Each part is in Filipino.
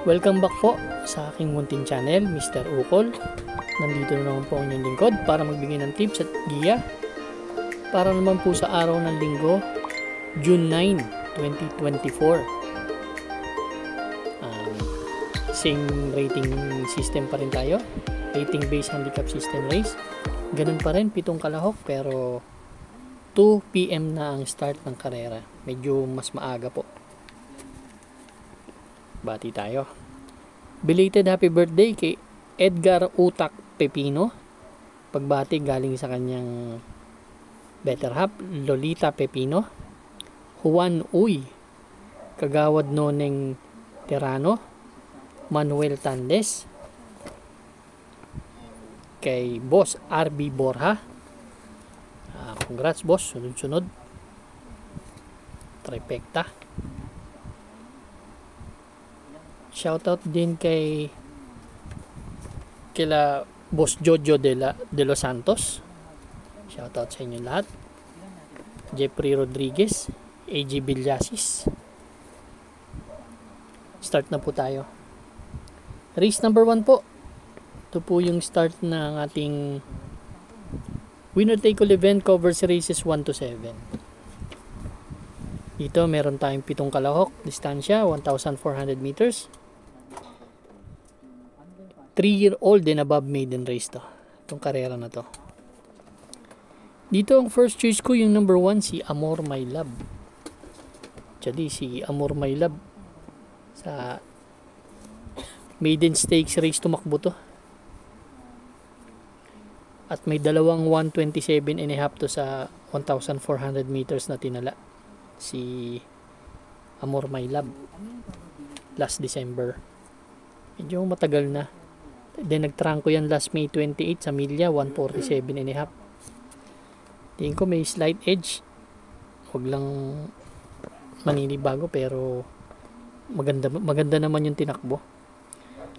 Welcome back po sa aking munting channel, Mr. Ukol. Nandito na naman po ang inyong lingkod para magbigay ng tips at giya para naman po sa araw ng linggo, June 9, 2024. Same rating system pa rin tayo, rating based handicap system race. Ganun pa rin, 7 kalahok pero 2 PM na ang start ng karera. Medyo mas maaga po. Bati tayo. Belated happy birthday kay Edgar Utak Pepino. Pagbati galing sa kanyang better half, Lolita Pepino. Juan Uy, Kagawad Noneng Terano. Manuel Tandes. Kay Boss RB Borja. Congrats boss, sunod-sunod. Trifecta. Shoutout din kay kila Boss Jojo de los Santos. Shoutout sa inyo lahat. Jeffrey Rodriguez, AG Villasis. Start na po tayo. Race number 1 po. Ito po yung start ng ating winner take all event, covers races 1 to 7. Dito meron tayong 7 kalahok, distansya 1,400 meters. 3-year-old and above maiden race to. Itong karera na to. Dito ang first choice ko yung number 1, si Amor My Love. Actually si Amor My Love sa maiden stakes race tumakbo to. At may dalawang 127.5 to sa 1,400 meters na tinala si Amor My Love last December. Medyo matagal na. Then nagtrangko yan last May 28 sa Milya, 147.5. Tingin ko may slight edge. Huwag lang maninibago pero maganda naman yung tinakbo.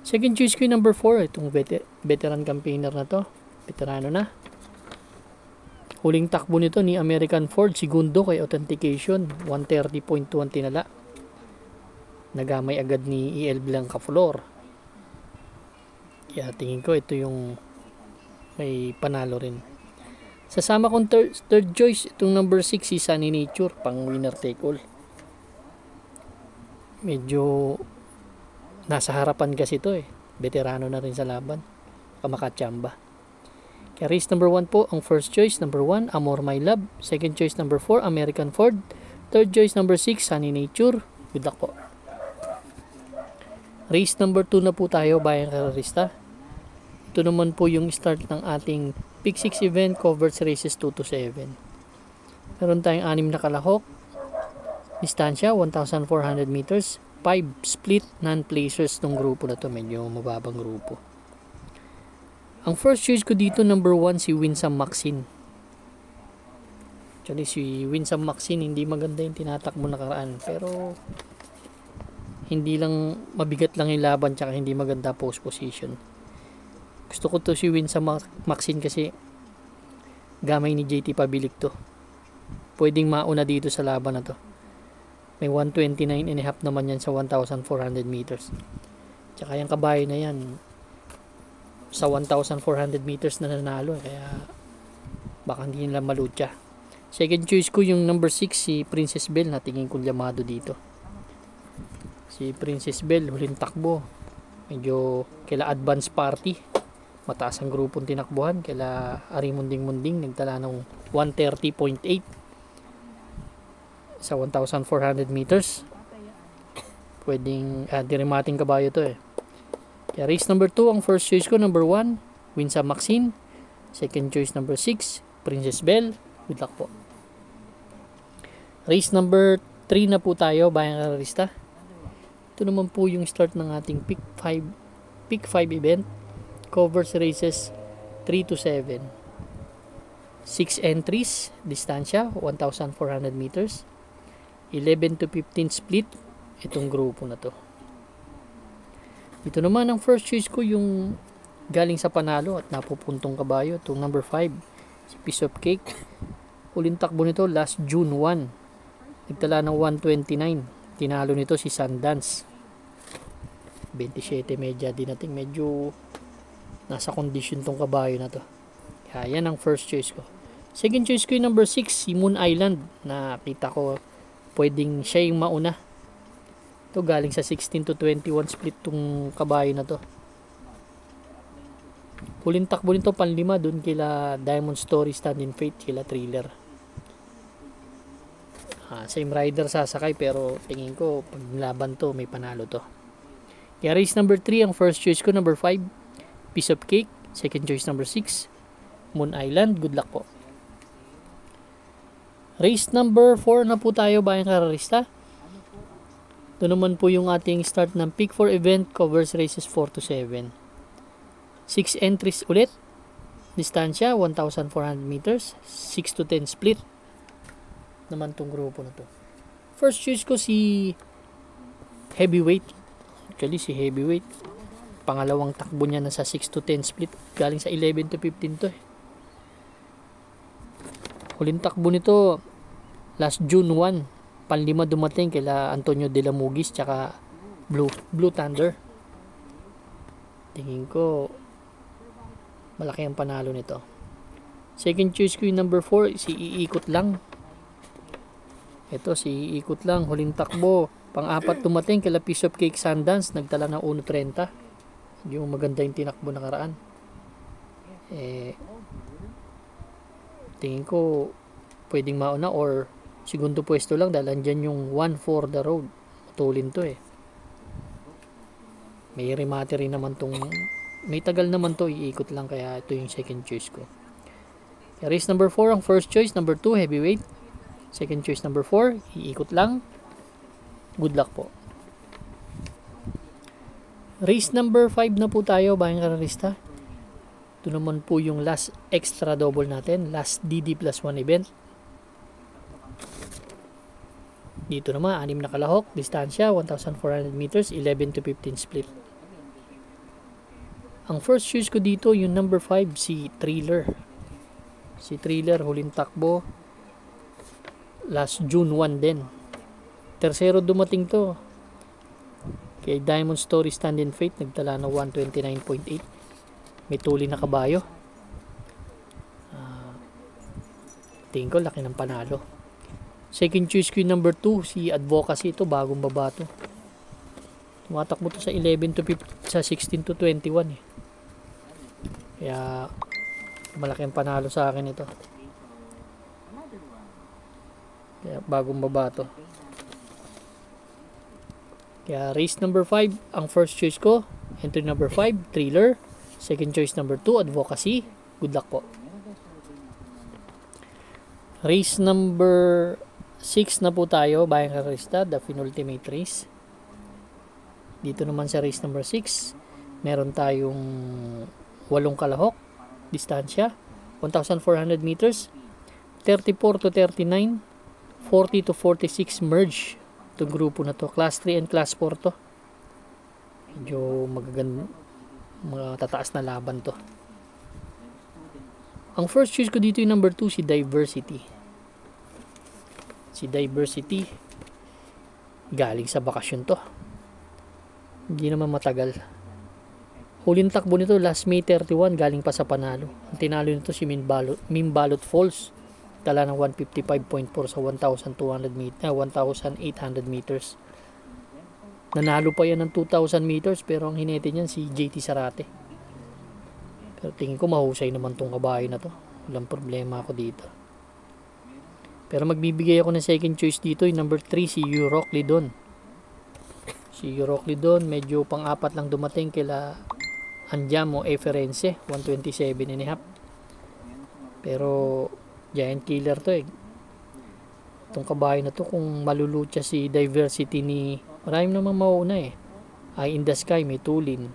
Second choice ko yung number 4, itong veteran campaigner na to. Veterano na. Huling takbo nito ni American Ford, segundo kay Authentication, 130.1 tinala. Nagamay agad ni EL Blanca Flor. Kaya tingin ko ito yung may panalo rin. Sasama kong third choice, itong number 6 si Sunny Nature, pang winner take all. Medyo nasa harapan kasi ito eh. Veterano na rin sa laban. Kamakachamba. Kaya race number 1 po, ang first choice, number 1, Amor My Love. Second choice, number 4, American Ford. Third choice, number 6, Sunny Nature. Good luck po. Race number 2 na po tayo, bayang karerista. Ito naman po yung start ng ating Pick 6 event, covers races 2 to 7. Meron tayong 6 na kalahok. Distansya, 1,400 meters. 5 split non-placers ng grupo na to. Medyo mababang grupo. Ang first choice ko dito, number 1, si Winsome Maxine. Actually, si Winsome Maxine, hindi maganda yung tinatakbo na karaan. Pero, hindi lang, mabigat lang yung laban, tsaka hindi maganda post position. Gusto ko to si Winsome Maxine kasi, gamay ni JT Pabilik to. Pwedeng mauna dito sa laban na to. May 129.5 naman yan sa 1,400 meters. Tsaka yung kabayo na yan, sa 1,400 meters na nanalo, kaya baka hindi nila malutya. Second choice ko yung number 6, si Princess Belle, na tingin ko llamado dito. Si Princess Belle, huling takbo, medyo kaila advance party, mataas ang grupong tinakbuhan, kaila Arimunding-Munding, nagtala ng 130.8 sa 1,400 meters. Pwedeng dirimating kabayo to eh. Kaya race number 2, ang first choice ko, number 1, Winsome Maxine. Second choice, number 6, Princess Belle. Good luck po. Race number 3 na po tayo, bayang karerista. Ito naman po yung start ng ating Pick 5 event. Covers races 3 to 7. 6 entries, distansya, 1,400 meters. 11 to 15 split, itong grupo na to. Ito naman ang first choice ko, yung galing sa panalo at napupuntong kabayo, itong number 5, si Piece of Cake. Huling takbo nito last June 1. Nagtala ng 129. Tinalo nito si Sundance. 27 medya din natin. Medyo nasa condition tong kabayo na to. Kaya yan ang first choice ko. Second choice ko yung number 6, si Moon Island. Nakita ko pwedeng siya yung mauna. Ito galing sa 16 to 21 split tong kabayo na to. Huling takbo nito panlima dun kila Diamond Story, Stand in Faith, kila Thriller. Same rider sasakay pero tingin ko pag laban to may panalo to. Kaya race number 3 ang first choice ko, number 5 Piece of Cake. Second choice number 6 Moon Island. Good luck po. Race number 4 na po tayo bayang kararista. Ito naman po yung ating start ng Pick 4 event, covers races 4 to 7. 6 entries ulit. Distansya 1,400 meters. 6 to 10 split naman tong grupo na to. First choice ko si Heavyweight. Actually si Heavyweight, pangalawang takbo niya na sa 6 to 10 split. Galing sa 11 to 15 to eh. Huling takbo nito last June 1. Panlima dumating kila Antonio De La Mugis tsaka Blue Thunder. Tingin ko malaki ang panalo nito. Second choice ko yung number 4, si Iikot Lang. Ito si Iikot Lang, huling takbo. Pang-apat dumating kila Piece of Cake Sundance, nagtala ng 1.30. Yung maganda yung tinakbo nakaraan. Tingin ko pwedeng mauna or segundo pwesto lang dahil andyan yung 1 for the road. Matulin to eh. May remate rin naman tong, may tagal naman to, iikot lang, kaya ito yung second choice ko. Kaya race number 4 ang first choice, number 2 Heavyweight. Second choice number 4, iikot lang. Good luck po. Race number 5 na po tayo bayang kararista. Ito naman po yung last extra double natin, last DD plus 1 event. Dito naman 6 na kalahok, distansya 1,400 meters, 11 to 15 split. Ang first choice ko dito yung number 5, si Thriller. Si Thriller huling takbo last June 1 din. Tercero dumating to kay Diamond Story, Stand in Faith, nagtala ng 129.8. May tuli na kabayo. Tingin ko laki ng panalo. Second choice ko yung number 2, si Advocacy. Ito bagong baba to. Tumatakbo to sa 11 to 15, sa 16 to 21 eh. Kaya malaking panalo sa akin ito. Kaya bagong baba to. Kaya race number 5 ang first choice ko. Entry number 5 Thriller. Second choice number 2 Advocacy. Good luck po. Race number 6 na po tayo bayang kararista, the penultimate race. Dito naman sa race number 6 meron tayong 8 kalahok, distansya 1,400 meters, 34 to 39, 40 to 46 merge. Itong grupo na to, class 3 and class 4 to. Medyo matataas na laban to. Ang first choice ko dito yung number 2, si Diversity. Si Diversity galing sa bakasyon to, hindi naman matagal. Huling takbo nito last May 31, galing pa sa panalo. Ang tinalo nito si Mimbalot Falls, tala ng 155.4 sa 1,800 meters. Nanalo pa yan ng 2,000 meters pero ang hinete niyan si JT Sarate. Pero tingin ko mahusay naman tong kabayo na to. Walang problema ako dito. Pero magbibigay ako ng second choice dito, yung number 3, si Euroclidon. Si Euroclidon, medyo pang-apat lang dumating kila Andiamo Eferense, 127.5. Pero giant killer to eh. Itong kabayo na to, kung malulutya si Diversity ni, maraming naman mauna eh. Eye in the Sky, may tulin.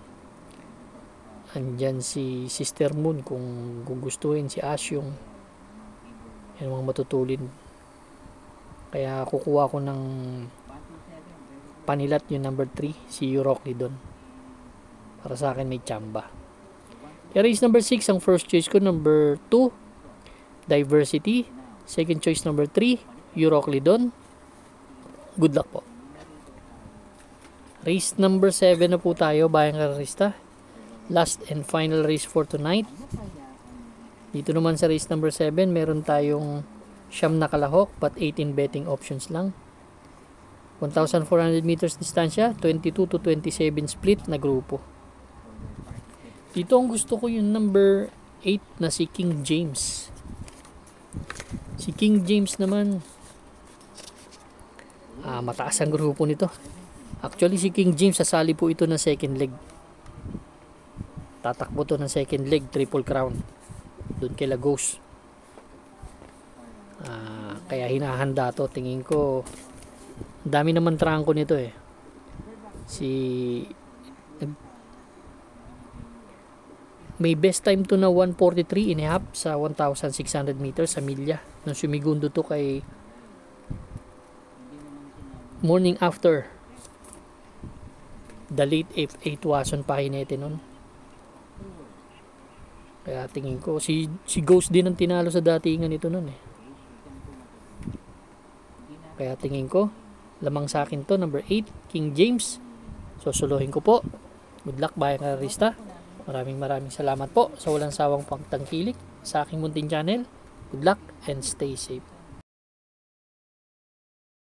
Andyan si Sister Moon kung gugustuhin, si Asyong. Yan mga matutulin. Kaya kukuha ko ng panilat yung number 3, si Euroclidon. Para sa akin may tsamba. Kaya race number 6 ang first choice ko, number 2 Diversity. Second choice number 3 Euroclidon. Good luck po. Race number 7 na po tayo, bayang karerista. Last and final race for tonight. Dito naman sa race number 7, meron tayong siyam na kalahok but 18 betting options lang. 1,400 meters distansya, 22 to 27 split na grupo. Dito ang gusto ko yung number 8 na si King James. Si King James naman, mataas ang grupo nito. Actually si King James sasali po ito ng second leg. Tatakbo to ng second leg, Triple Crown doon kay Lagos. Kaya hinahanda to. Tingin ko ang dami naman trangko nito eh. May best time to na 1:43 and a half sa 1,600 meters sa milya nung sumigundo to kay morning after the late F8 Wason Pahinete nun. Kaya tingin ko si Ghost din ang tinalo sa datingan nito nun eh. Kaya tingin ko lamang sa akin to, number 8 King James. Susuluhin ko po. Good luck bayang karerista. Maraming salamat po sa walang sawang pagtangkilik sa aking munting channel. Good luck and stay safe.